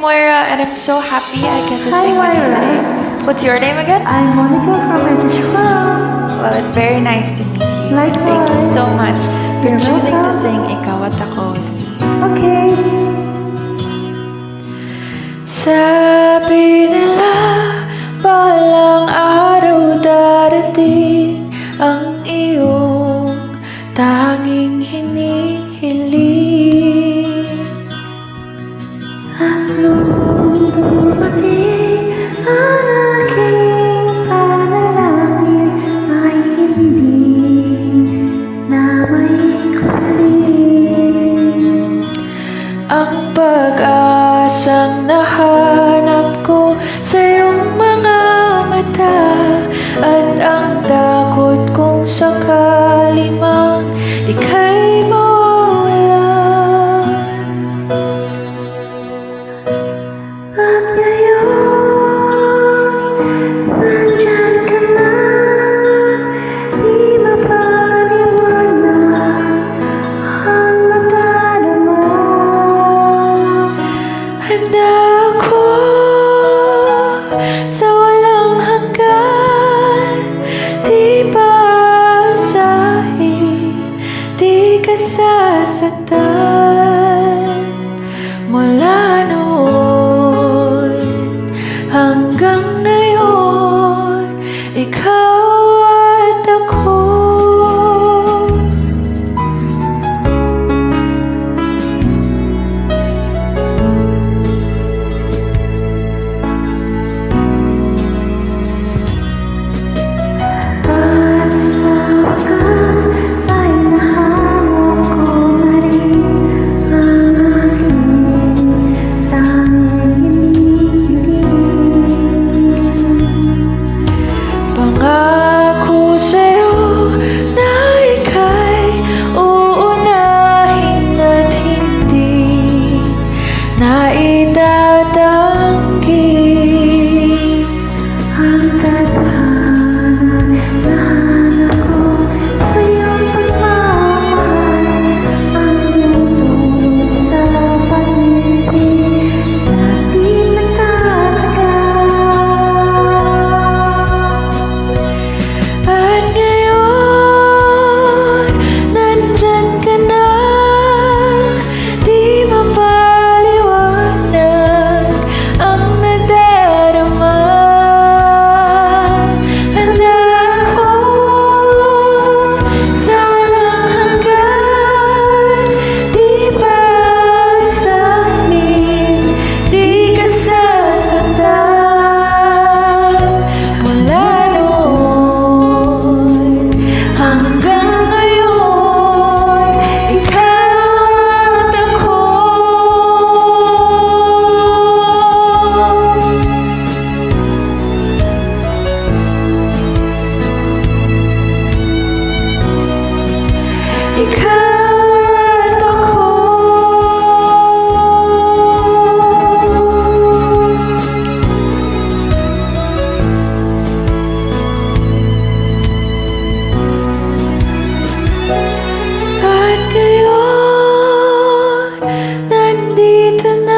Moira, and I'm so happy I get to Hi, sing with you Moira. today. What's your name again? I'm Monica from Registrar. Well, it's very nice to meet you. Likewise. Thank you so much for You're choosing to welcome. sing Ikaw at Ako with me. Okay. Sabi nila, balang araw darating ang iyong tanging hinihiling. At nung dumating ang aking panalangin ay hindi na maikling. Ang pag-asang nahanap ko sa iyong mga mata, at ang takot kung sakali mang ika'y mawala. At ngayon, nandyan ka na, di mapaliwanag ang nadarama. Handa ako sa walang hanggan, di paasahin, di ka sasaktan. Mula noon hanggang ngayon, ikaw at ako. Sa wakas ay nahanap ko na rin ang aking tanging hinihiling. Pangako sa'yo na ika'y uunahin at hindi na itatanggi. Ang tadhana nahanap ko sa iyong pagmamahal, ang lutong sa pag-ibig na di nagtatagal. At ngayon, nandyan ka na, di mapaliwanag ang nadarama. Handa ako sa walang hanggan, di paasahin, di ka sasaktan. Mula noon hanggang ngayon, ikaw at ako. Ikaw at ako. At ngayon, nandito na